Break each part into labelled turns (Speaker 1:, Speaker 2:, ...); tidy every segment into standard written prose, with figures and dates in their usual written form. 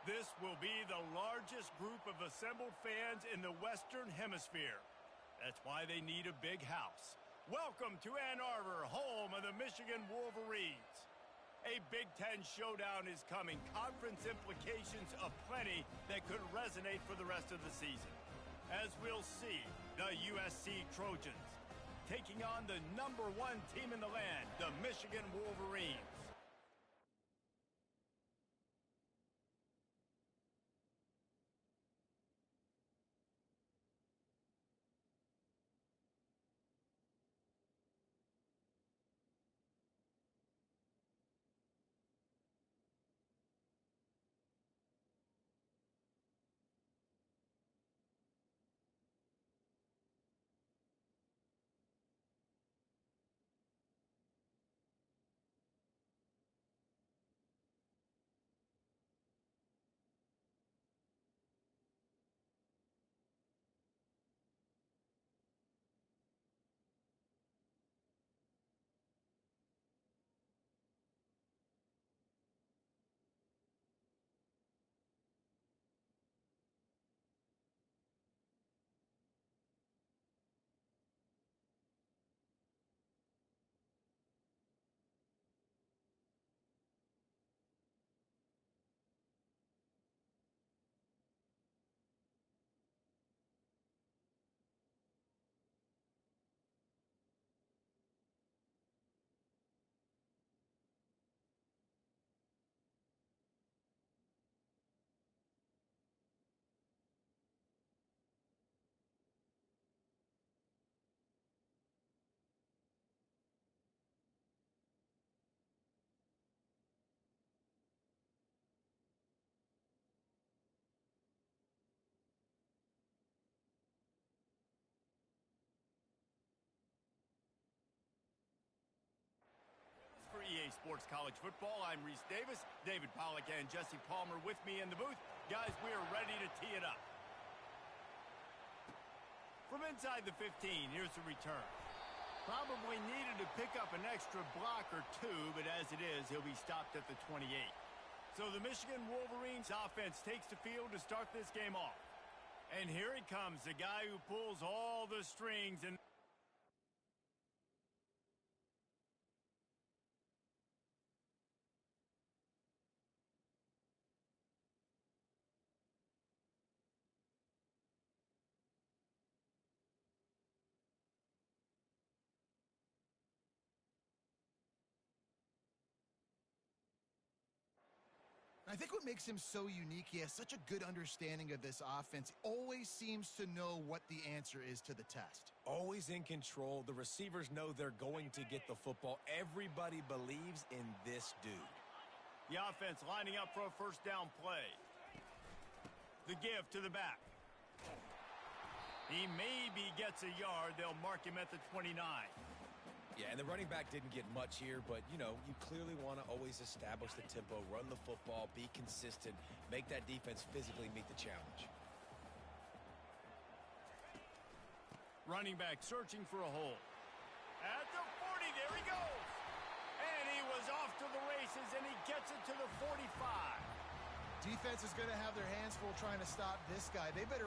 Speaker 1: This will be the largest group of assembled fans in the Western Hemisphere. That's why they need a big house. Welcome to Ann Arbor, home of the Michigan Wolverines. A Big Ten showdown is coming. Conference implications aplenty that could resonate for the rest of the season. As we'll see, the USC Trojans taking on the #1 team in the land, the Michigan Wolverines. For EA Sports College Football, I'm Reese Davis, David Pollack, and Jesse Palmer with me in the booth. Guys, we are ready to tee it up. From inside the 15, here's the return. Probably needed to pick up an extra block or two, but as it is, he'll be stopped at the 28. So the Michigan Wolverines offense takes the field to start this game off. And here he comes, the guy who pulls all the strings and
Speaker 2: I think what makes him so unique, he has such a good understanding of this offense. He always seems to know what the answer is to the test.
Speaker 3: Always in control. The receivers know they're going to get the football. Everybody believes in this dude.
Speaker 1: The offense lining up for a first down play. The give to the back. He maybe gets a yard. They'll mark him at the 29.
Speaker 3: Yeah, and the running back didn't get much here, but, you know, you clearly want to always establish the tempo, run the football, be consistent, make that defense physically meet the challenge.
Speaker 1: Running back searching for a hole. At the 40, there he goes. And he was off to the races, and he gets it to the 45.
Speaker 2: Defense is going to have their hands full trying to stop this guy. They better...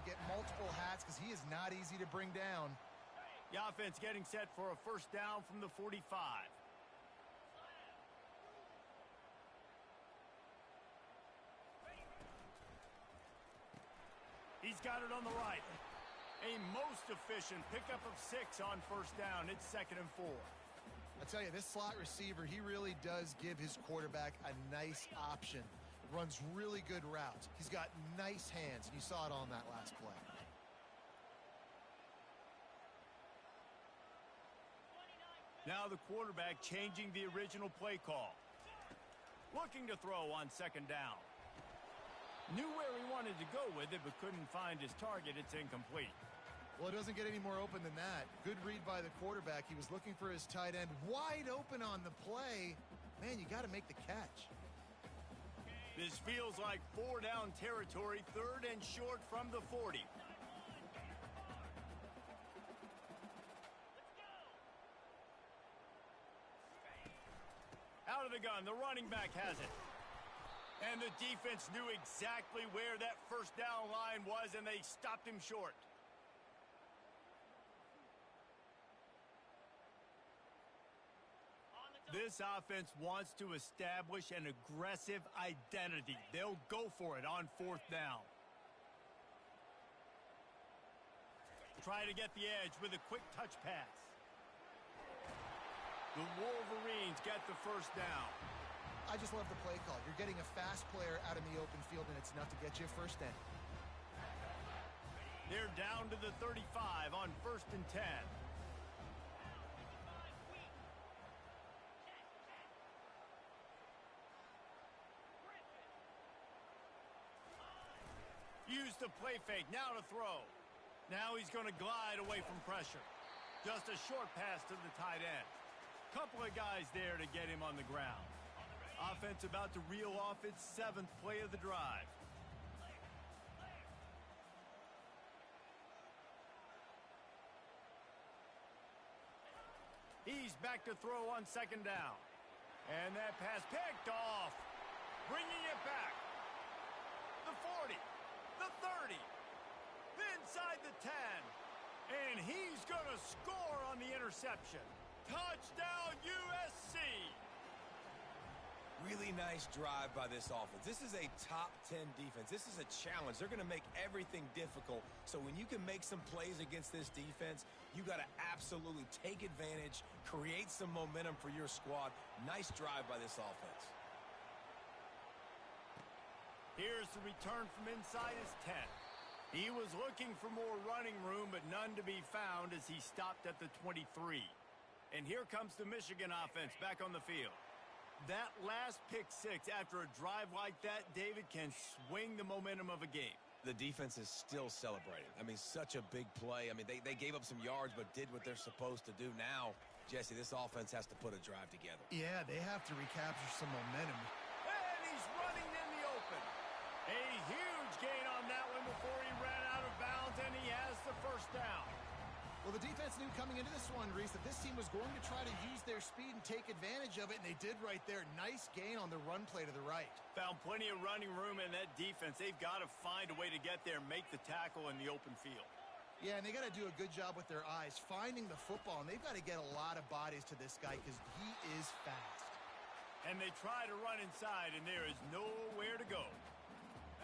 Speaker 2: get multiple hats because he is not easy to bring down.
Speaker 1: The offense getting set for a first down from the 45. He's got it on the right. A most efficient pickup of 6 on first down. It's 2nd and 4.
Speaker 2: I tell you, this slot receiver, he really does give his quarterback a nice option. Runs really good routes. He's got nice hands, and you saw it on that last play.
Speaker 1: Now the quarterback changing the original play call. Looking to throw on 2nd down. Knew where he wanted to go with it, but couldn't find his target. It's incomplete.
Speaker 2: Well, it doesn't get any more open than that. Good read by the quarterback. He was looking for his tight end. Wide open on the play. Man, you got to make the catch.
Speaker 1: This This feels like 4-down territory, 3rd and short from the 40. Out of the gun, the running back has it. And the defense knew exactly where that first down line was, and they stopped him short. This offense wants to establish an aggressive identity. They'll go for it on 4th down. Try to get the edge with a quick touch pass. The Wolverines get the first down.
Speaker 2: I just love the play call. You're getting a fast player out in the open field, and it's enough to get you a first down.
Speaker 1: They're down to the 35 on 1st and 10. Use the play fake, now to throw. Now he's going to glide away from pressure. Just a short pass to the tight end. Couple of guys there to get him on the ground. Offense about to reel off its 7th play of the drive. He's back to throw on 2nd down. And that pass picked off. Bringing it back. The 40. The 30. Inside the 10. And he's going to score on the interception. Touchdown, USC.
Speaker 3: Really nice drive by this offense. This is a top 10 defense. This is a challenge. They're going to make everything difficult. So when you can make some plays against this defense, you got to absolutely take advantage, create some momentum for your squad. Nice drive by this offense.
Speaker 1: Here's the return from inside his 10. He was looking for more running room, but none to be found as he stopped at the 23. And here comes the Michigan offense back on the field. That last pick six after a drive like that, David, can swing the momentum of a game.
Speaker 3: The defense is still celebrating. I mean, such a big play. I mean, they gave up some yards but did what they're supposed to do. Now, Jesse, this offense has to put a drive together.
Speaker 2: Yeah, they have to recapture some momentum.
Speaker 1: And he's running in the open. A huge gain on that one before he ran out of bounds, and he has the first down.
Speaker 2: Well, the defense knew coming into this one, Reese, that this team was going to try to use their speed and take advantage of it, and they did right there. Nice gain on the run play to the right.
Speaker 1: Found plenty of running room in that defense. They've got to find a way to get there, make the tackle in the open field.
Speaker 2: Yeah, and they got to do a good job with their eyes, finding the football, and they've got to get a lot of bodies to this guy because he is fast.
Speaker 1: And they try to run inside, and there is nowhere to go.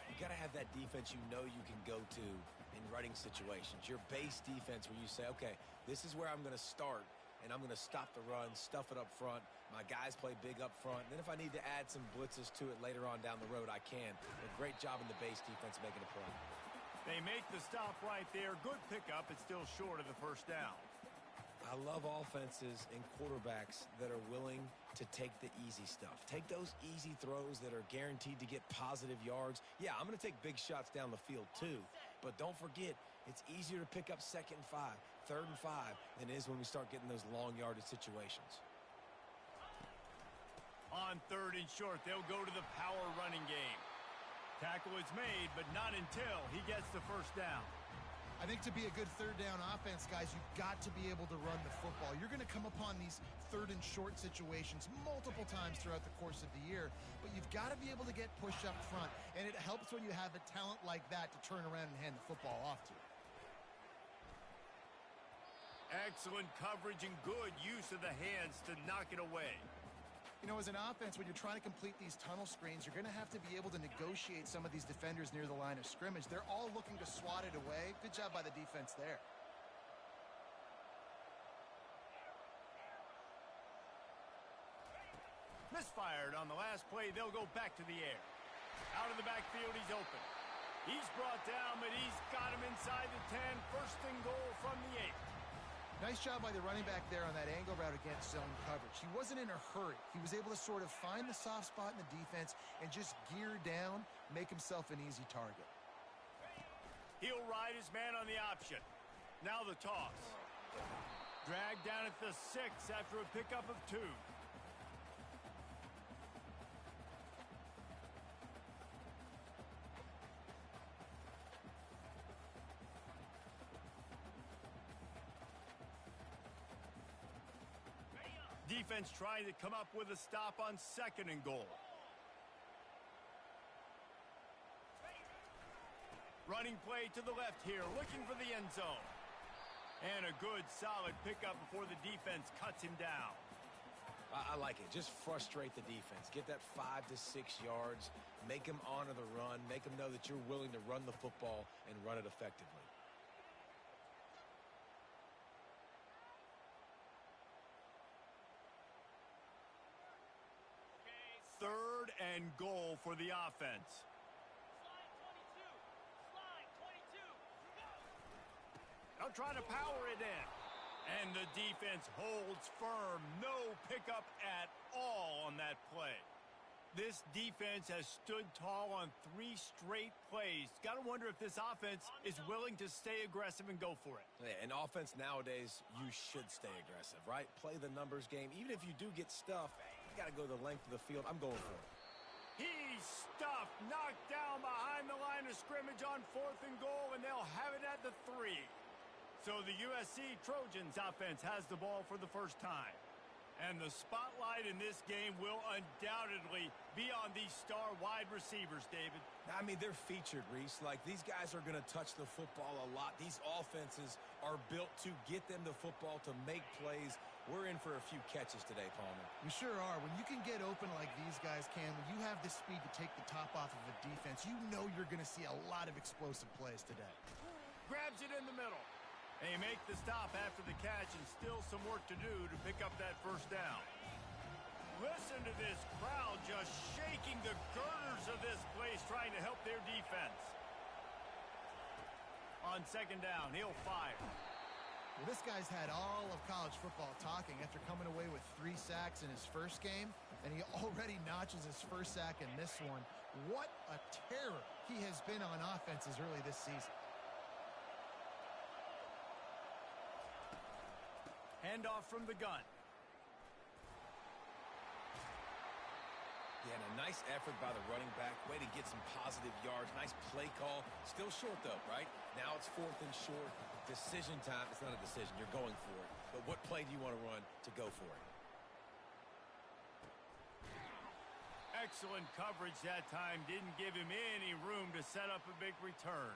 Speaker 3: You got to have that defense you know you can go to in running situations. Your base defense where you say, okay, this is where I'm going to start, and I'm going to stop the run, stuff it up front. My guys play big up front. Then if I need to add some blitzes to it later on down the road, I can. A great job in the base defense making a play.
Speaker 1: They make the stop right there. Good pickup. It's still short of the first down.
Speaker 3: I love offenses and quarterbacks that are willing to take the easy stuff. Take those easy throws that are guaranteed to get positive yards. Yeah, I'm going to take big shots down the field too. But don't forget, it's easier to pick up 2nd and 5, 3rd and 5 than it is when we start getting those long yardage situations.
Speaker 1: On 3rd and short, they'll go to the power running game. Tackle is made, but not until he gets the first down.
Speaker 2: I think to be a good 3rd down offense, guys, you've got to be able to run the football. You're going to come upon these 3rd and short situations multiple times throughout the course of the year, but you've got to be able to get push up front, and it helps when you have a talent like that to turn around and hand the football off to.
Speaker 1: Excellent coverage and good use of the hands to knock it away.
Speaker 2: You know, as an offense, when you're trying to complete these tunnel screens, you're going to have to be able to negotiate some of these defenders near the line of scrimmage. They're all looking to swat it away. Good job by the defense there.
Speaker 1: Misfired on the last play. They'll go back to the air. Out of the backfield, he's open. He's brought down, but he's got him inside the 10. First and goal from the 8.
Speaker 2: Nice job by the running back there on that angle route against zone coverage. He wasn't in a hurry. He was able to sort of find the soft spot in the defense and just gear down, make himself an easy target.
Speaker 1: He'll ride his man on the option. Now the toss. Dragged down at the 6 after a pickup of 2. Defense trying to come up with a stop on 2nd and goal. Running play to the left here, looking for the end zone. And a good, solid pickup before the defense cuts him down.
Speaker 3: I like it. Just frustrate the defense. Get that 5 to 6 yards. Make them honor the run. Make them know that you're willing to run the football and run it effectively.
Speaker 1: 3rd and goal for the offense. They'll try to power it in. And the defense holds firm. No pickup at all on that play. This defense has stood tall on 3 straight plays. Got to wonder if this offense is willing to stay aggressive and go for it.
Speaker 3: Yeah, in offense nowadays, you should stay aggressive, right? Play the numbers game. Even if you do get stuffed, you got to go the length of the field. I'm going for it.
Speaker 1: He's stuffed, knocked down behind the line of scrimmage on 4th and goal, and they'll have it at the 3. So the USC Trojans offense has the ball for the first time. And the spotlight in this game will undoubtedly be on these star wide receivers, David.
Speaker 3: I mean, they're featured, Reese. Like, these guys are going to touch the football a lot. These offenses are built to get them the football, to make plays. We're in for a few catches today, Palmer.
Speaker 2: We sure are. When you can get open like these guys can, when you have the speed to take the top off of a defense, you know you're going to see a lot of explosive plays today.
Speaker 1: Grabs it in the middle. They make the stop after the catch, and still some work to do to pick up that first down. Listen to this crowd just shaking the girders of this place, trying to help their defense. On 2nd down, he'll fire.
Speaker 2: Well, this guy's had all of college football talking after coming away with 3 sacks in his first game, and he already notches his first sack in this one. What a terror he has been on offenses early this season.
Speaker 1: Handoff from the gun.
Speaker 3: Yeah, and a nice effort by the running back. Way to get some positive yards. Nice play call. Still short, though, right? Now it's 4th and short. Decision time. It's not a decision. You're going for it. But what play do you want to run to go for it?
Speaker 1: Excellent coverage that time. Didn't give him any room to set up a big return.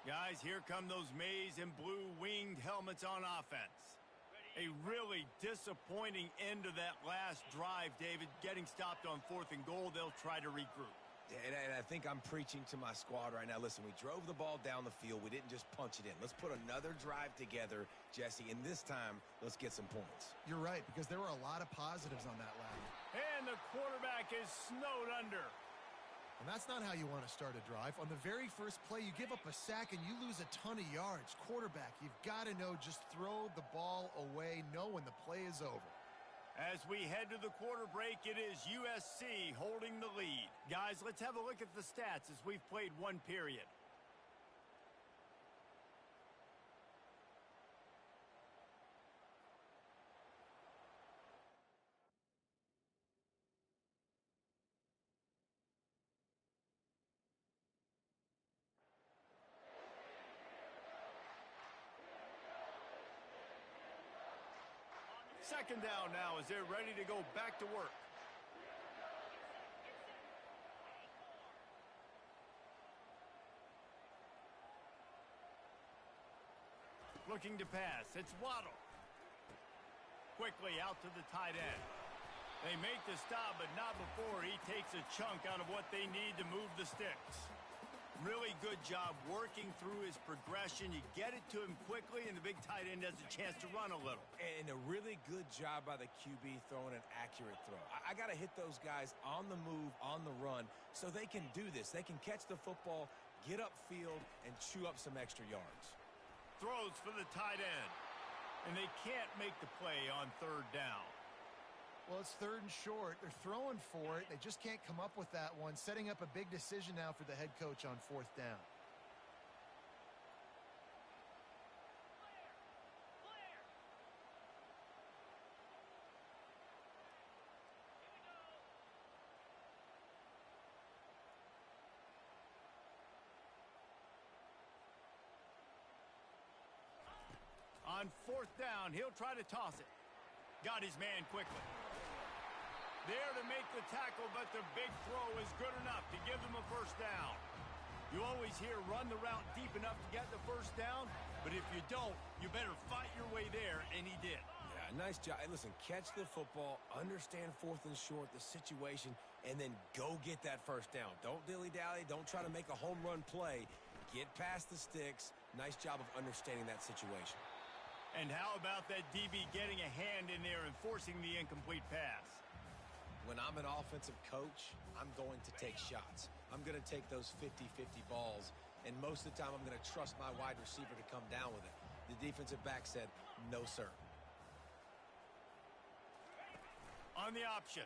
Speaker 1: Guys, here come those maize and blue winged helmets on offense. A really disappointing end to that last drive, David. Getting stopped on 4th and goal, they'll try to regroup.
Speaker 3: And I think I'm preaching to my squad right now. Listen, we drove the ball down the field. We didn't just punch it in. Let's put another drive together, Jesse, and this time, let's get some points.
Speaker 2: You're right, because there were a lot of positives on that ladder.
Speaker 1: And the quarterback is snowed under.
Speaker 2: And that's not how you want to start a drive. On the very first play, you give up a sack and you lose a ton of yards. Quarterback, you've got to know, just throw the ball away, know when the play is over.
Speaker 1: As we head to the quarter break, it is USC holding the lead. Guys, let's have a look at the stats as we've played 1 period. Second down now as they're ready to go back to work. Looking to pass. It's Waddle. Quickly out to the tight end. They make the stop, but not before he takes a chunk out of what they need to move the sticks. Really good job working through his progression. You get it to him quickly, and the big tight end has a chance to run a little.
Speaker 3: And a really good job by the QB throwing an accurate throw. I got to hit those guys on the move, on the run, so they can do this. They can catch the football, get upfield, and chew up some extra yards.
Speaker 1: Throws for the tight end. And they can't make the play on 3rd down.
Speaker 2: Well, it's 3rd and short. They're throwing for it. They just can't come up with that one. Setting up a big decision now for the head coach on 4th down. On 4th down, he'll try to toss it.
Speaker 1: Got his man quickly. There to make the tackle, but the big throw is good enough to give them a first down. You always hear run the route deep enough to get the first down, but if you don't, you better fight your way there, and he did.
Speaker 3: Yeah, nice job. Hey, listen, catch the football, understand 4th and short, the situation, and then go get that first down. Don't dilly-dally. Don't try to make a home run play. Get past the sticks. Nice job of understanding that situation.
Speaker 1: And how about that DB getting a hand in there and forcing the incomplete pass?
Speaker 3: When I'm an offensive coach, I'm going to take shots. I'm going to take those 50-50 balls, and most of the time I'm going to trust my wide receiver to come down with it. The defensive back said, no, sir.
Speaker 1: On the option.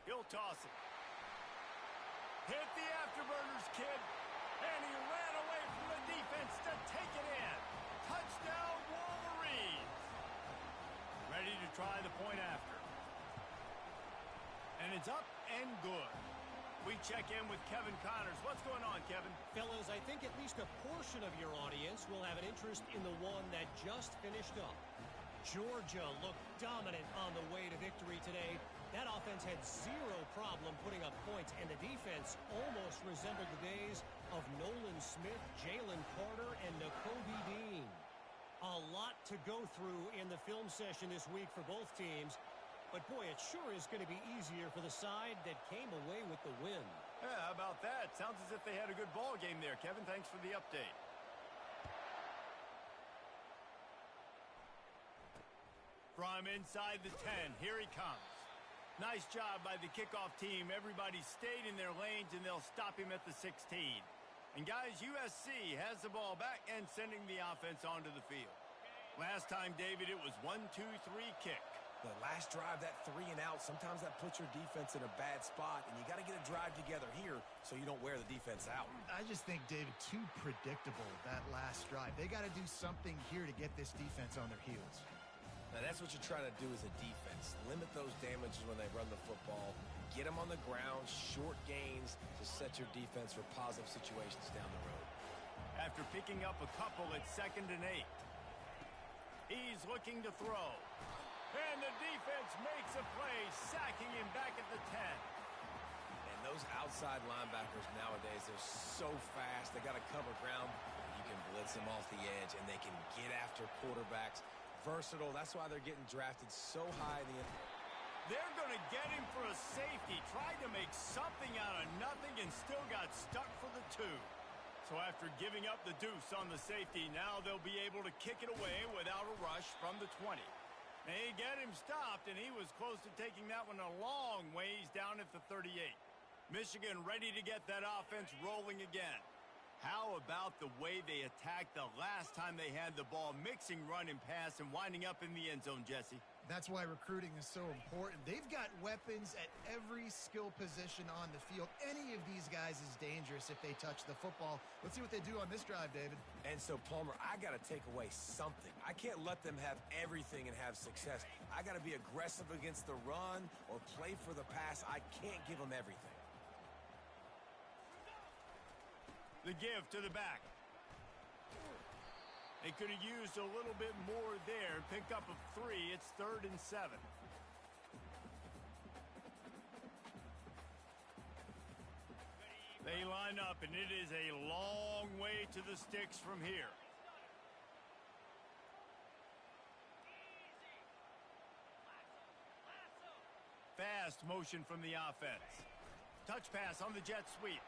Speaker 1: He'll toss it. Hit the afterburners, kid. And he ran away from the defense to take it in. Touchdown, Wolverines. Ready to try the point after. And it's up and good. We check in with Kevin Connors. What's going on, Kevin?
Speaker 4: Fellas, I think at least a portion of your audience will have an interest in the one that just finished up. Georgia looked dominant on the way to victory today. That offense had zero problem putting up points, and the defense almost resembled the days of Nolan Smith, Jalen Carter, and Nakobe Dean. A lot to go through in the film session this week for both teams. But, boy, it sure is going to be easier for the side that came away with the win.
Speaker 1: Yeah, how about that? Sounds as if they had a good ball game there, Kevin. Thanks for the update. From inside the 10, here he comes. Nice job by the kickoff team. Everybody stayed in their lanes, and they'll stop him at the 16. And, guys, USC has the ball back and sending the offense onto the field. Last time, David, it was 1-2-3 kick.
Speaker 3: The last drive, that 3 and out, sometimes that puts your defense in a bad spot, and you got to get a drive together here so you don't wear the defense out.
Speaker 2: I just think, David, too predictable, that last drive. They got to do something here to get this defense on their heels.
Speaker 3: Now, that's what you're trying to do as a defense. Limit those damages when they run the football. Get them on the ground, short gains to set your defense for positive situations down the road.
Speaker 1: After picking up a couple at 2nd and 8. He's looking to throw. And the defense makes a play, sacking him back at the 10.
Speaker 3: And those outside linebackers nowadays, they're so fast. They got to cover ground. You can blitz them off the edge, and they can get after quarterbacks. Versatile. That's why they're getting drafted so high in the end.
Speaker 1: They're going to get him for a safety. Tried to make something out of nothing and still got stuck for the 2. So after giving up the deuce on the safety, now they'll be able to kick it away without a rush from the 20. They get him stopped, and he was close to taking that one a long ways down at the 38. Michigan ready to get that offense rolling again. How about the way they attacked the last time they had the ball, mixing run and pass and winding up in the end zone, Jesse?
Speaker 2: That's why recruiting is so important. They've got weapons at every skill position on the field. Any of these guys is dangerous if they touch the football. Let's see what they do on this drive, David.
Speaker 3: And so, Palmer, I got to take away something. I can't let them have everything and have success. I got to be aggressive against the run or play for the pass. I can't give them everything.
Speaker 1: The give to the back. They could have used a little bit more there. Pick up a 3. It's 3rd and 7. They line up, and it is a long way to the sticks from here. Fast motion from the offense. Touch pass on the jet sweep.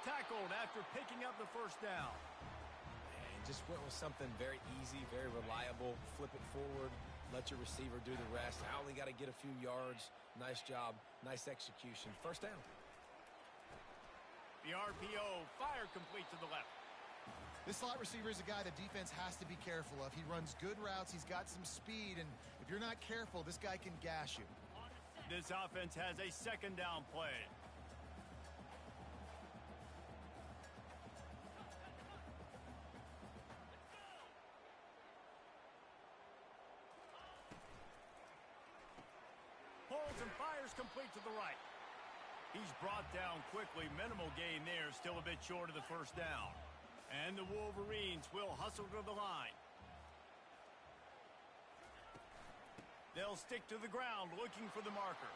Speaker 1: Tackled after picking up the first down.
Speaker 3: And just went with something very easy, very reliable. Flip it forward, let your receiver do the rest. I only got to get a few yards. Nice job, nice execution. First down.
Speaker 1: The RPO, fire complete to the left.
Speaker 2: This slot receiver is a guy the defense has to be careful of. He runs good routes, he's got some speed, and if you're not careful, this guy can gash you.
Speaker 1: This offense has a 2nd down play. Pulls and fires complete to the right. He's brought down quickly. Minimal gain there. Still a bit short of the first down. And the Wolverines will hustle to the line. They'll stick to the ground looking for the marker.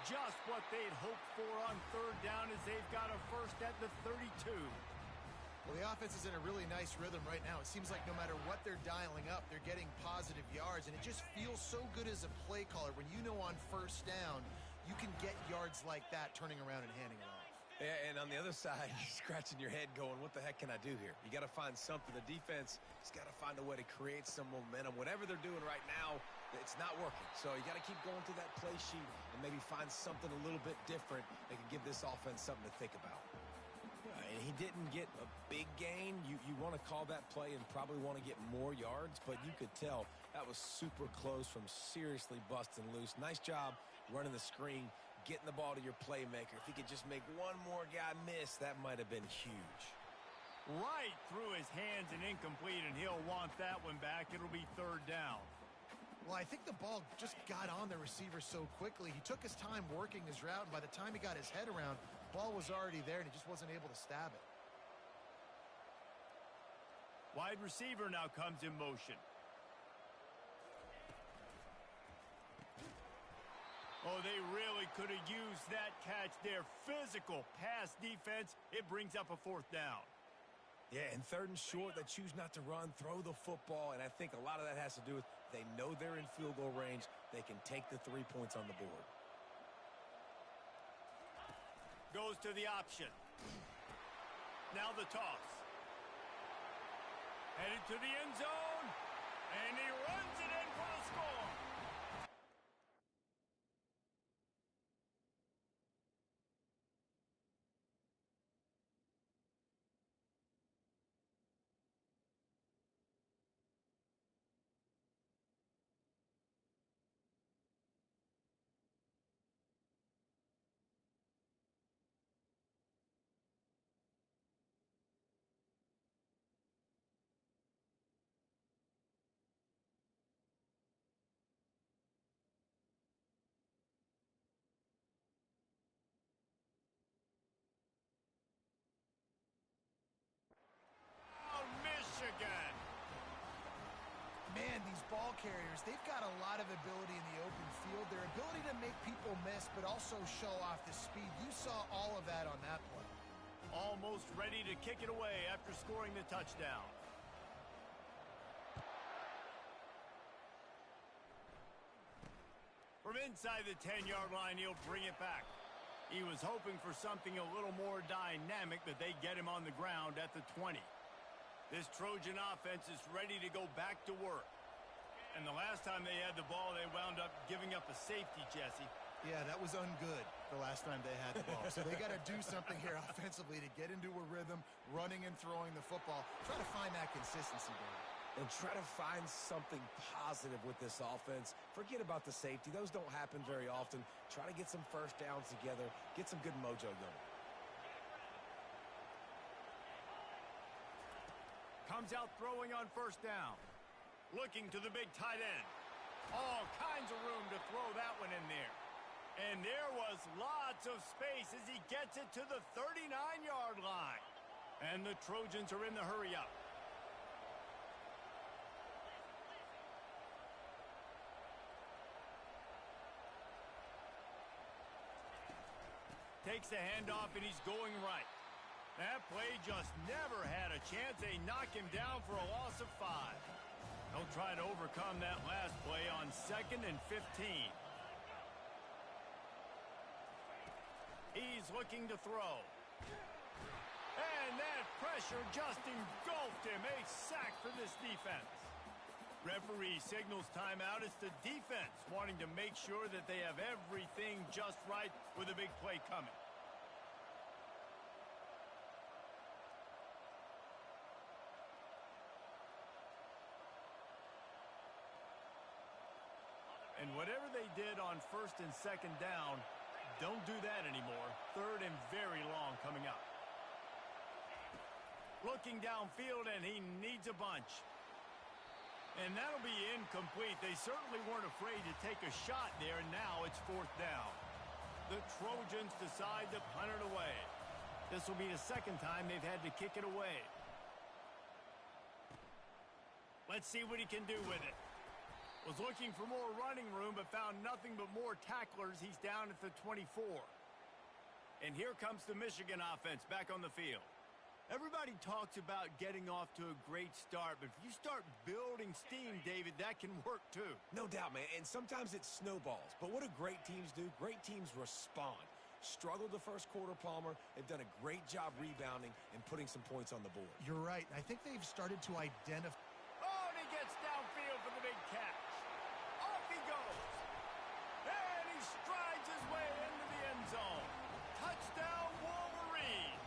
Speaker 1: Just what they'd hoped for on third down as they've got a first at the 32.
Speaker 2: Well, the offense is in a really nice rhythm right now. It seems like no matter what they're dialing up, they're getting positive yards, and it just feels so good as a play caller when you know on first down you can get yards like that turning around and handing it off.
Speaker 3: Yeah, and on the other side, you're scratching your head going, what the heck can I do here? You got to find something. The defense has got to find a way to create some momentum. Whatever they're doing right now, it's not working. So you got to keep going through that play sheet and maybe find something a little bit different that can give this offense something to think about. And he didn't get a big gain. You want to call that play and probably want to get more yards, but you could tell that was super close from seriously busting loose. Nice job running the screen, getting the ball to your playmaker. If he could just make one more guy miss, that might have been huge.
Speaker 1: Right through his hands and incomplete, and he'll want that one back. It'll be third down.
Speaker 2: Well, I think the ball just got on the receiver so quickly. He took his time working his route, and by the time he got his head around, the ball was already there, and he just wasn't able to stab it.
Speaker 1: Wide receiver now comes in motion. Oh, they really could have used that catch there. Physical pass defense. It brings up a fourth down.
Speaker 3: Yeah, and third and short, they choose not to run, throw the football, and I think a lot of that has to do with they know they're in field goal range. They can take the 3 points on the board.
Speaker 1: Goes to the option. Now the toss. Headed to the end zone, and he runs it in for the score. Michigan.
Speaker 2: Man, these ball carriers, they've got a lot of ability in the open field. Their ability to make people miss, but also show off the speed. You saw all of that on that play.
Speaker 1: Almost ready to kick it away after scoring the touchdown. From inside the 10-yard line, he'll bring it back. He was hoping for something a little more dynamic, but they get him on the ground at the 20. This Trojan offense is ready to go back to work. And the last time they had the ball, they wound up giving up a safety, Jesse.
Speaker 2: Yeah, that was ungood the last time they had the ball. So they got to do something here offensively to get into a rhythm, running and throwing the football. Try to find that consistency, David.
Speaker 3: And try to find something positive with this offense. Forget about the safety. Those don't happen very often. Try to get some first downs together. Get some good mojo going.
Speaker 1: Comes out throwing on first down. Looking to the big tight end. All kinds of room to throw that one in there. And there was lots of space as he gets it to the 39-yard line. And the Trojans are in the hurry up. Takes the handoff and he's going right. That play just never had a chance. They knock him down for a loss of 5. They'll try to overcome that last play on 2nd and 15. He's looking to throw. And that pressure just engulfed him. A sack for this defense. Referee signals timeout. It's the defense wanting to make sure that they have everything just right with a big play coming. And whatever they did on 1st and 2nd down, don't do that anymore. 3rd and very long coming up. Looking downfield, and he needs a bunch. And that'll be incomplete. They certainly weren't afraid to take a shot there, and now it's 4th down. The Trojans decide to punt it away. This will be the 2nd time they've had to kick it away. Let's see what he can do with it. Was looking for more running room, but found nothing but more tacklers. He's down at the 24. And here comes the Michigan offense back on the field. Everybody talks about getting off to a great start, but if you start building steam, David, that can work too.
Speaker 3: No doubt, man, and sometimes it snowballs. But what do great teams do? Great teams respond. Struggled the first quarter, Palmer. They've done a great job rebounding and putting some points on the board.
Speaker 2: You're right. I think they've started to identify.
Speaker 1: Oh, and he gets downfield for the big catch. Off he goes. And he strides his way into the end zone. Touchdown, Wolverines.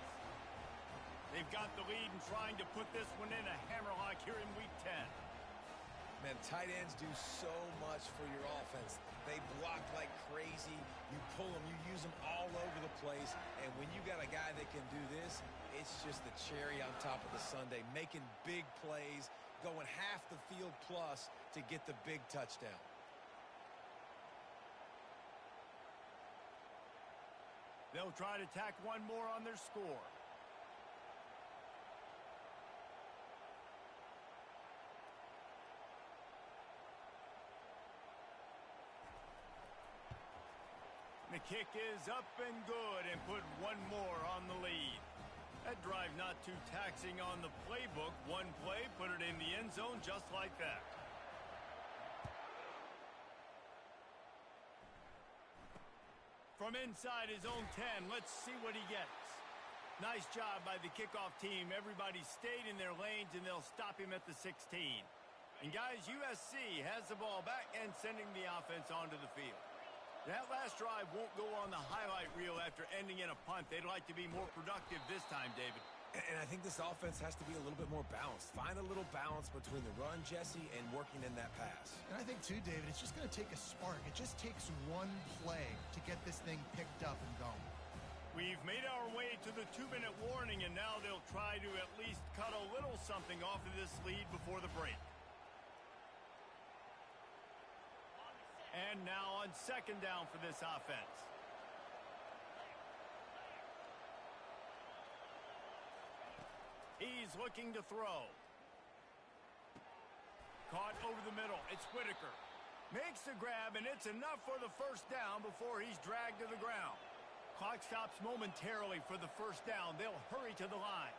Speaker 1: They've got the lead and trying to put this one in a hammerlock here in Week 10.
Speaker 3: Man, tight ends do so much for your offense. They block like crazy. You pull them, you use them all over the place. And when you got a guy that can do this, it's just the cherry on top of the sundae, making big plays, going half the field plus to get the big touchdown.
Speaker 1: They'll try to tack one more on their score. The kick is up and good and put one more on the lead. That drive not too taxing on the playbook. One play, put it in the end zone just like that. From inside his own 10, let's see what he gets. Nice job by the kickoff team. Everybody stayed in their lanes, and they'll stop him at the 16. And guys, USC has the ball back and sending the offense onto the field. That last drive won't go on the highlight reel after ending in a punt. They'd like to be more productive this time, David.
Speaker 3: And I think this offense has to be a little bit more balanced. Find a little balance between the run, Jesse, and working in that pass.
Speaker 2: And I think, too, David, it's just going to take a spark. It just takes one play to get this thing picked up and going.
Speaker 1: We've made our way to the 2-minute warning, and now they'll try to at least cut a little something off of this lead before the break. And now on second down for this offense. He's looking to throw. Caught over the middle. It's Whitaker. Makes the grab, and it's enough for the first down before he's dragged to the ground. Clock stops momentarily for the first down. They'll hurry to the line.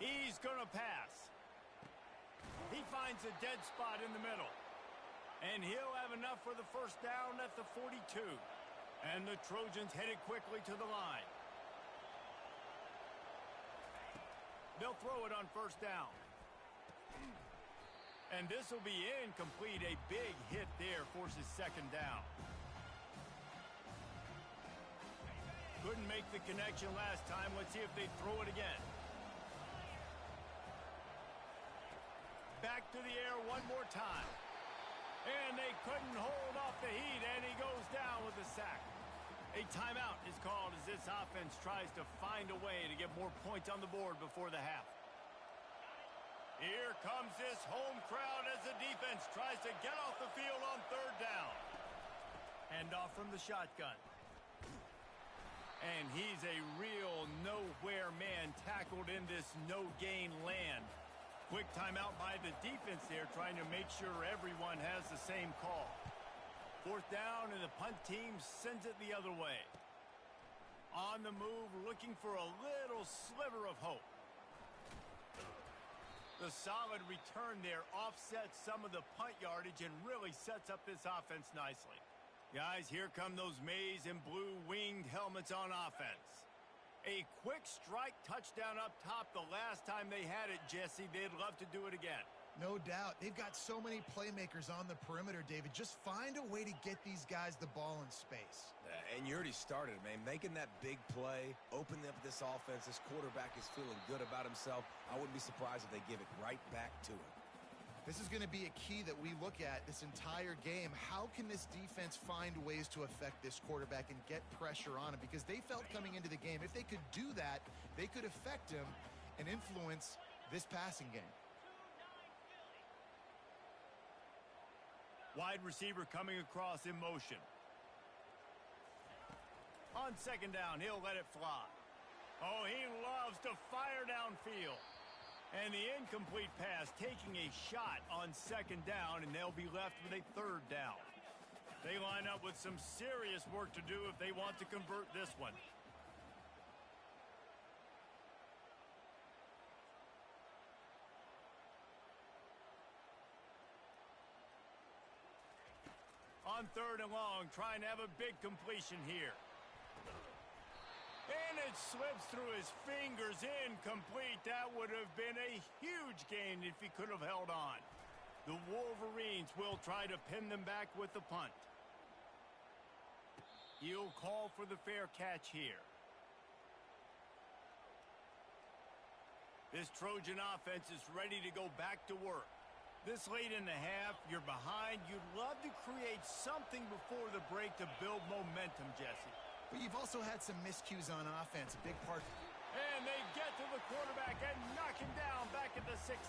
Speaker 1: He's going to pass. He finds a dead spot in the middle. And he'll have enough for the first down at the 42. And the Trojans headed quickly to the line. They'll throw it on first down. And this will be incomplete. A big hit there forces second down. Couldn't make the connection last time. Let's see if they throw it again. Back to the air one more time. And they couldn't hold off the heat, and he goes down with a sack. A timeout is called as this offense tries to find a way to get more points on the board before the half. Here comes this home crowd as the defense tries to get off the field on third down. Handoff from the shotgun. And he's a real nowhere man tackled in this no-gain land. Quick timeout by the defense there, trying to make sure everyone has the same call. Fourth down, and the punt team sends it the other way. On the move, looking for a little sliver of hope. The solid return there offsets some of the punt yardage and really sets up this offense nicely. Guys, here come those maize and blue winged helmets on offense. A quick strike touchdown up top the last time they had it, Jesse. They'd love to do it again.
Speaker 2: No doubt. They've got so many playmakers on the perimeter, David. Just find a way to get these guys the ball in space.
Speaker 3: And you already started, man. Making that big play, opening up this offense. This quarterback is feeling good about himself. I wouldn't be surprised if they give it right back to him.
Speaker 2: This is going to be a key that we look at this entire game. How can this defense find ways to affect this quarterback and get pressure on him? Because they felt coming into the game, if they could do that, they could affect him and influence this passing game.
Speaker 1: Wide receiver coming across in motion. On second down, he'll let it fly. Oh, he loves to fire downfield. And the incomplete pass taking a shot on second down, and they'll be left with a third down. They line up with some serious work to do if they want to convert this one. On third and long, trying to have a big completion here. And it slips through his fingers, incomplete. That would have been a huge gain if he could have held on. The Wolverines will try to pin them back with the punt. He'll call for the fair catch here. This Trojan offense is ready to go back to work. This late in the half, you're behind. You'd love to create something before the break to build momentum, Jesse.
Speaker 2: But you've also had some miscues on offense, a big part.
Speaker 1: And they get to the quarterback and knock him down back at the 16.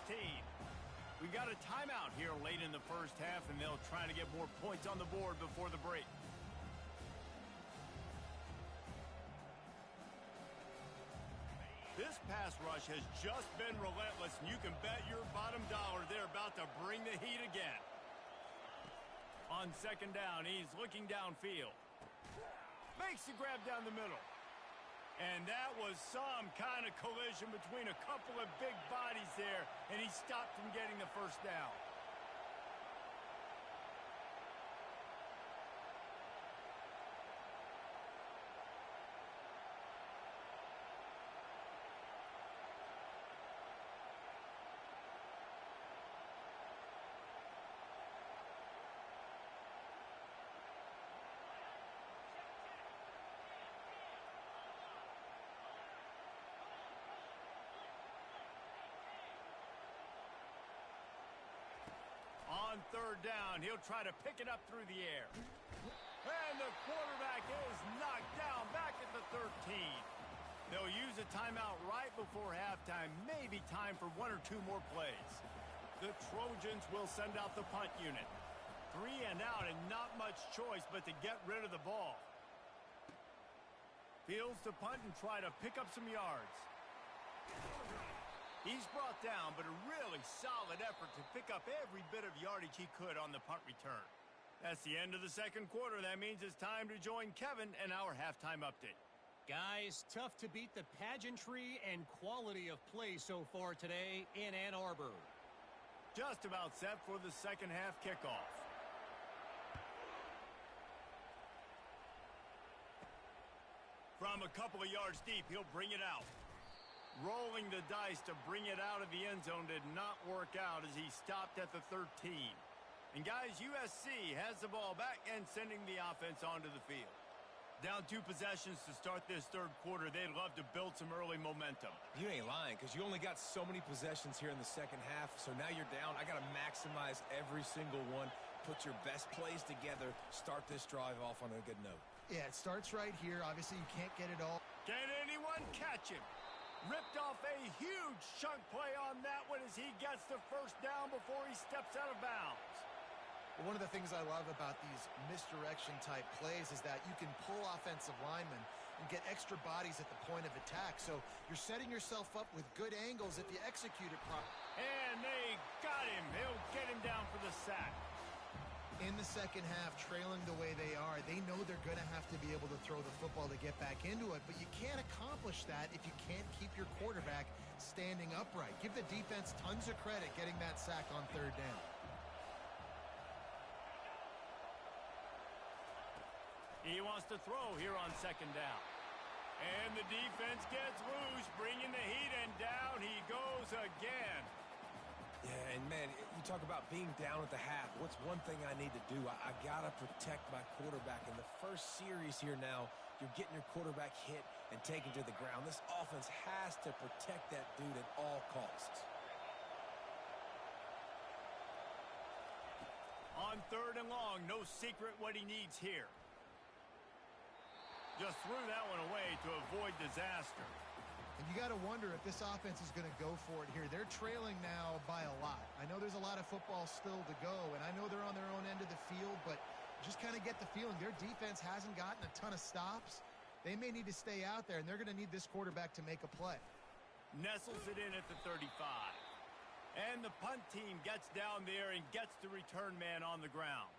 Speaker 1: We got a timeout here late in the first half, and they'll try to get more points on the board before the break. This pass rush has just been relentless, and you can bet your bottom dollar they're about to bring the heat again. On second down, he's looking downfield. Makes the grab down the middle. And that was some kind of collision between a couple of big bodies there, and he stopped from getting the first down. On third down, he'll try to pick it up through the air. And the quarterback is knocked down back at the 13. They'll use a timeout right before halftime. Maybe time for one or two more plays. The Trojans will send out the punt unit. 3 and out and not much choice but to get rid of the ball. Fields to punt and try to pick up some yards. He's brought down, but a really solid effort to pick up every bit of yardage he could on the punt return. That's the end of the second quarter. That means it's time to join Kevin and our halftime update.
Speaker 4: Guys, tough to beat the pageantry and quality of play so far today in Ann Arbor.
Speaker 1: Just about set for the second half kickoff. From a couple of yards deep, he'll bring it out. Rolling the dice to bring it out of the end zone did not work out as he stopped at the 13. And guys, USC has the ball back and sending the offense onto the field. Down 2 possessions to start this third quarter. They'd love to build some early momentum.
Speaker 3: You ain't lying, because you only got so many possessions here in the second half, so now you're down. I got to maximize every single one. Put your best plays together. Start this drive off on a good note.
Speaker 2: Yeah, it starts right here. Obviously, you can't get it all.
Speaker 1: Can anyone catch him? Ripped off a huge chunk play on that one as he gets the first down before he steps out of bounds.
Speaker 2: One of the things I love about these misdirection-type plays is that you can pull offensive linemen and get extra bodies at the point of attack. So you're setting yourself up with good angles if you execute it properly.
Speaker 1: And they got him. He'll get him down for the sack.
Speaker 2: In the second half, trailing the way they are, they know they're going to have to be able to throw the football to get back into it, but you can't accomplish that if you can't keep your quarterback standing upright. Give the defense tons of credit getting that sack on third down.
Speaker 1: He wants to throw here on second down. And the defense gets loose, bringing the heat, and down he goes again.
Speaker 3: Yeah, and man, you talk about being down at the half. What's one thing I need to do? I got to protect my quarterback. In the first series here now, you're getting your quarterback hit and taken to the ground. This offense has to protect that dude at all costs.
Speaker 1: On third and long, no secret what he needs here. Just threw that one away to avoid disaster.
Speaker 2: And you got to wonder if this offense is going to go for it here. They're trailing now by a lot. I know there's a lot of football still to go, and I know they're on their own end of the field, but just kind of get the feeling their defense hasn't gotten a ton of stops. They may need to stay out there, and they're going to need this quarterback to make a play.
Speaker 1: nestles it in at the 35. And the punt team gets down there and gets the return man on the ground.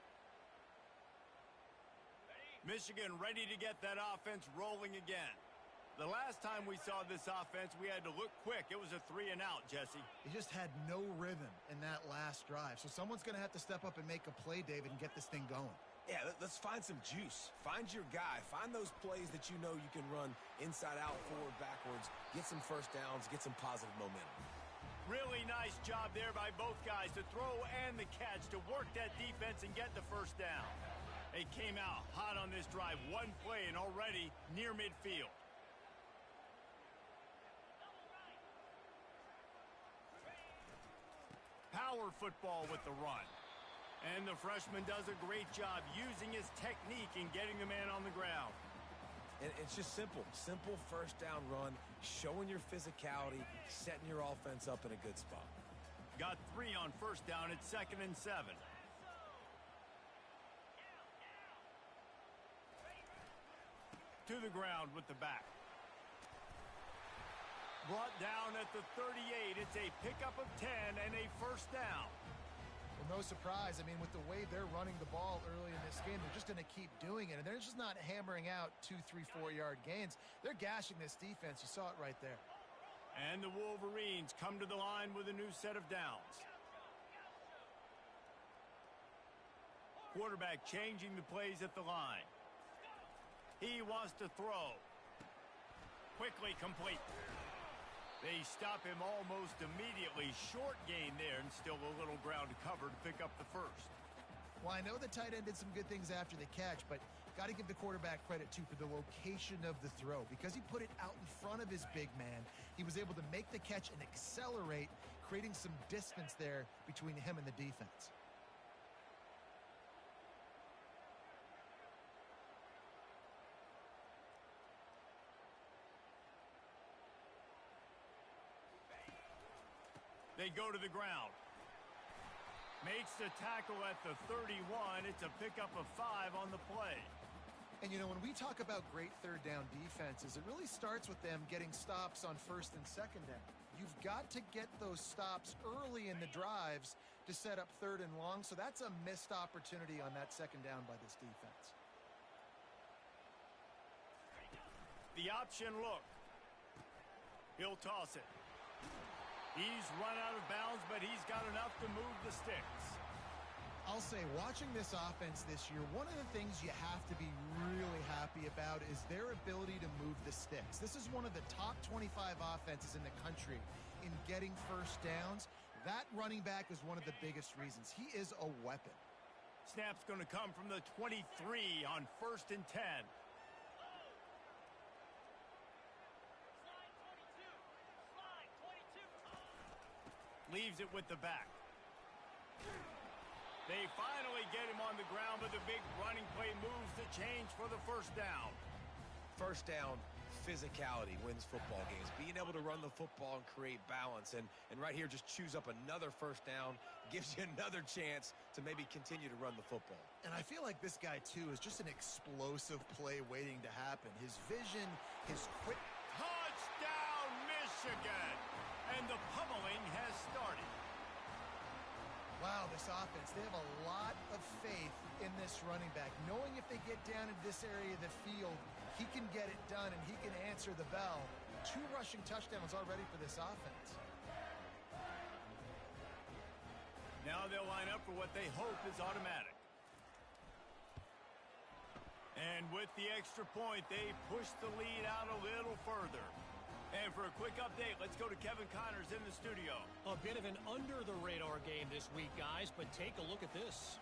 Speaker 1: Michigan ready to get that offense rolling again. The last time we saw this offense, we had to look quick. It was a 3-and-out, Jesse.
Speaker 2: He just had no rhythm in that last drive. So someone's going to have to step up and make a play, David, and get this thing going.
Speaker 3: Yeah, let's find some juice. Find your guy. Find those plays that you know you can run inside out, forward, backwards. Get some first downs. Get some positive momentum.
Speaker 1: Really nice job there by both guys to throw and the catch to work that defense and get the first down. They came out hot on this drive. One play and already near midfield. Power football with the run. And the freshman does a great job using his technique and getting the man on the ground.
Speaker 3: And it's just simple. Simple first down run, showing your physicality, setting your offense up in a good spot.
Speaker 1: Got 3 on first down at 2nd and 7. To the ground with the back. Brought down at the 38. It's a pickup of 10 and a first down.
Speaker 2: Well, no surprise. I mean, with the way they're running the ball early in this game, they're just going to keep doing it. And they're just not hammering out 2, 3, 4-yard gains. They're gashing this defense. You saw it right there.
Speaker 1: And the Wolverines come to the line with a new set of downs. Quarterback changing the plays at the line. He wants to throw. Quickly complete. They stop him almost immediately. Short gain there and still a little ground to cover to pick up the first.
Speaker 2: Well, I know the tight end did some good things after the catch, but got to give the quarterback credit, too, for the location of the throw. Because he put it out in front of his big man, he was able to make the catch and accelerate, creating some distance there between him and the defense.
Speaker 1: They go to the ground. Makes the tackle at the 31. It's a pickup of 5 on the play.
Speaker 2: And, you know, when we talk about great third down defenses, it really starts with them getting stops on first and second down. You've got to get those stops early in the drives to set up third and long, so that's a missed opportunity on that second down by this defense.
Speaker 1: The option look. He'll toss it. He's run out of bounds, but he's got enough to move the sticks.
Speaker 2: I'll say, watching this offense this year, one of the things you have to be really happy about is their ability to move the sticks. This is one of the top 25 offenses in the country in getting first downs. That running back is one of the biggest reasons. He is a weapon.
Speaker 1: Snap's going to come from the 23 on 1st and 10. Leaves it with the back. They finally get him on the ground, but the big running play moves the change for the first down.
Speaker 3: First down, physicality wins football games. Being able to run the football and create balance. And right here, just choose up another first down. Gives you another chance to maybe continue to run the football.
Speaker 2: And I feel like this guy, too, is just an explosive play waiting to happen. His vision, his quick...
Speaker 1: Touchdown, Michigan! And the pummeling has started.
Speaker 2: Wow, this offense, they have a lot of faith in this running back. Knowing if they get down into this area of the field, he can get it done and he can answer the bell. 2 rushing touchdowns already for this offense.
Speaker 1: Now they'll line up for what they hope is automatic. And with the extra point, they push the lead out a little further. And for a quick update, let's go to Kevin Connors in the studio.
Speaker 4: A bit of an under-the-radar game this week, guys, but take a look at this.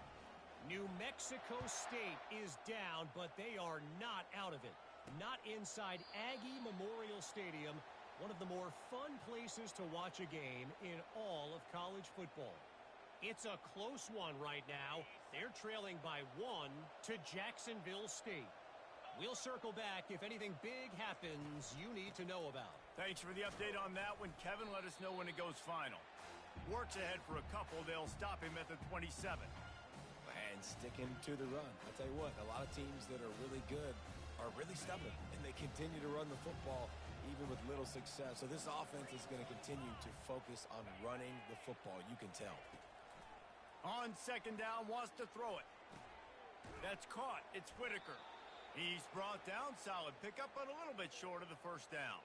Speaker 4: New Mexico State is down, but they are not out of it. Not inside Aggie Memorial Stadium, one of the more fun places to watch a game in all of college football. It's a close one right now. They're trailing by 1 to Jacksonville State. We'll circle back if anything big happens you need to know about.
Speaker 1: Thanks for the update on that one, Kevin. Let us know when it goes final. Works ahead for a couple. They'll stop him at the 27.
Speaker 3: And sticking to the run. I'll tell you what, a lot of teams that are really good are really stubborn, and they continue to run the football. even with little success. So this offense is going to continue to focus on running the football. You can tell.
Speaker 1: On second down, wants to throw it. That's caught. It's Whitaker. He's brought down. Solid pickup, but a little bit short of the first down.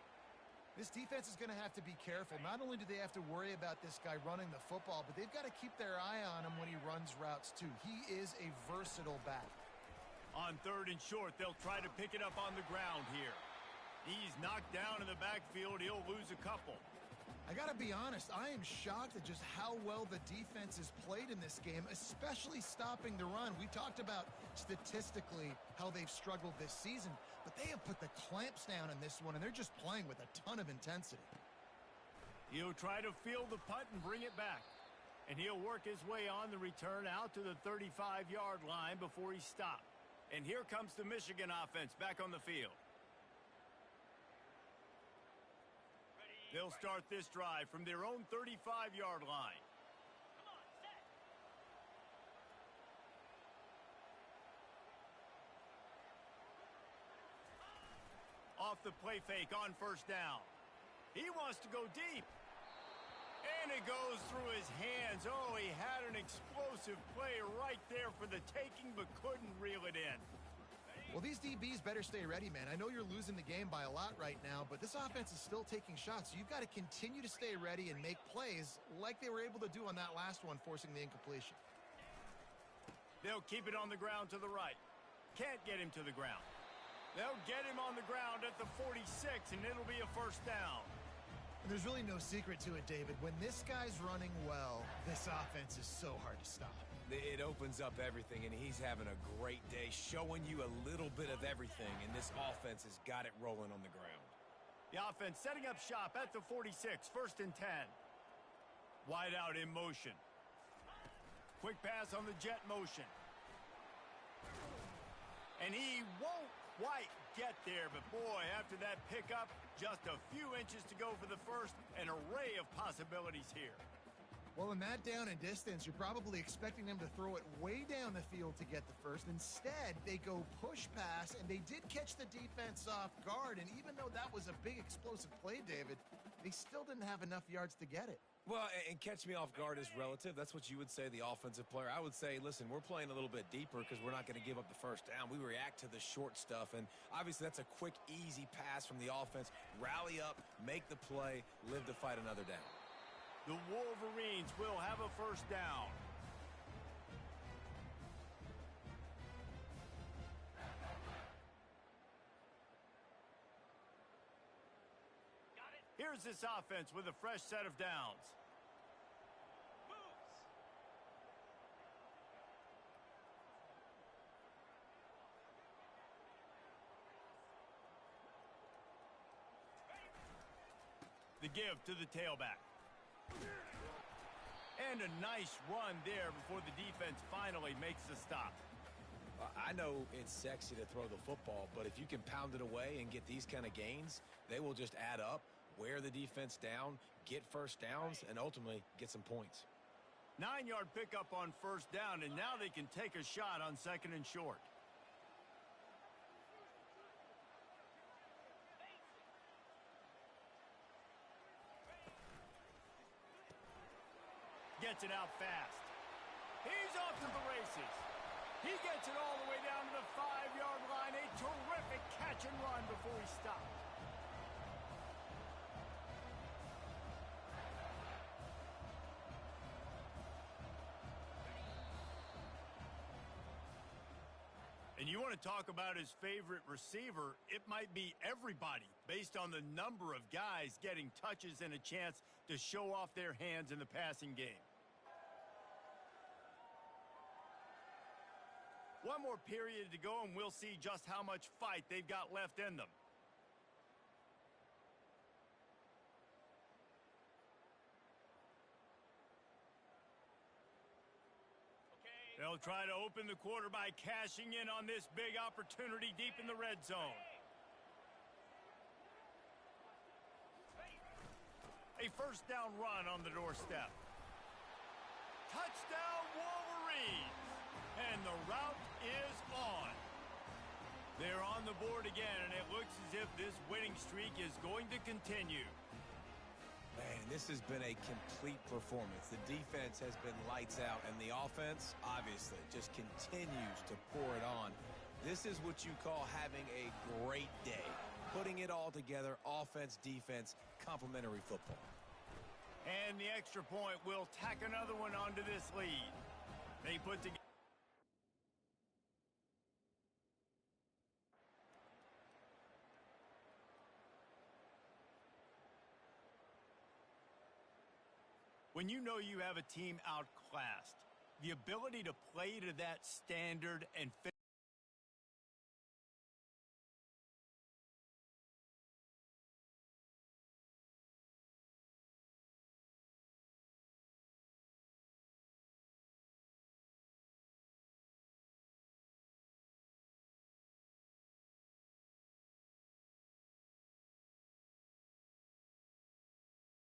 Speaker 2: This defense is going to have to be careful. Not only do they have to worry about this guy running the football, but they've got to keep their eye on him when he runs routes, too. He is a versatile back.
Speaker 1: On third and short, they'll try to pick it up on the ground here. He's knocked down in the backfield. He'll lose a couple.
Speaker 2: I got to be honest, I am shocked at just how well the defense has played in this game, especially stopping the run. We talked about statistically how they've struggled this season, but they have put the clamps down in this one, and they're just playing with a ton of intensity.
Speaker 1: He'll try to field the punt and bring it back. And he'll work his way on the return out to the 35-yard line before he stopped. And here comes the Michigan offense back on the field. They'll start this drive from their own 35-yard line. Off the play fake on first down. He wants to go deep. And it goes through his hands. Oh, he had an explosive play right there for the taking, but couldn't reel it in.
Speaker 2: Well, these DBs better stay ready, man. I know you're losing the game by a lot right now, but this offense is still taking shots. So you've got to continue to stay ready and make plays like they were able to do on that last one, forcing the incompletion.
Speaker 1: They'll keep it on the ground to the right. Can't get him to the ground. They'll get him on the ground at the 46, and it'll be a first down.
Speaker 2: And there's really no secret to it, David. When this guy's running well, this offense is so hard to stop.
Speaker 3: It opens up everything, and he's having a great day, showing you a little bit of everything, and this offense has got it rolling on the ground.
Speaker 1: The offense setting up shop at the 46, first and 10. Wide out in motion. Quick pass on the jet motion. And he won't quite get there, but boy, after that pickup, just a few inches to go for the first, an array of possibilities here.
Speaker 2: Well, in that down and distance, you're probably expecting them to throw it way down the field to get the first. Instead, they go push pass, and they did catch the defense off guard. And even though that was a big explosive play, David, they still didn't have enough yards to get it.
Speaker 3: Well, and catch me off guard is relative. That's what you would say, the offensive player. I would say, listen, we're playing a little bit deeper because we're not going to give up the first down. We react to the short stuff, and obviously that's a quick, easy pass from the offense. Rally up, make the play, live to fight another down.
Speaker 1: The Wolverines will have a first down. Here's this offense with a fresh set of downs. The give to the tailback. And a nice run there before the defense finally makes the stop.
Speaker 3: I know it's sexy to throw the football, but if you can pound it away and get these kind of gains, they will just add up, wear the defense down, get first downs, and ultimately get some points.
Speaker 1: 9-yard pickup on first down, and now they can take a shot on second and short. Gets it out fast. He's off to the races. He gets it all the way down to the 5-yard line. A terrific catch and run before he stopped. And you want to talk about his favorite receiver, it might be everybody based on the number of guys getting touches and a chance to show off their hands in the passing game. One more period to go, and we'll see just how much fight they've got left in them. They'll try to open the quarter by cashing in on this big opportunity deep in the red zone. A first down run on the doorstep. Touchdown Wolverines! And the route is on. They're on the board again, and it looks as if this winning streak is going to continue.
Speaker 3: Man, this has been a complete performance. The defense has been lights out, and the offense, obviously, just continues to pour it on. This is what you call having a great day. Putting it all together, offense, defense, complementary football.
Speaker 1: And the extra point will tack another one onto this lead. They put together. When you know you have a team outclassed, the ability to play to that standard and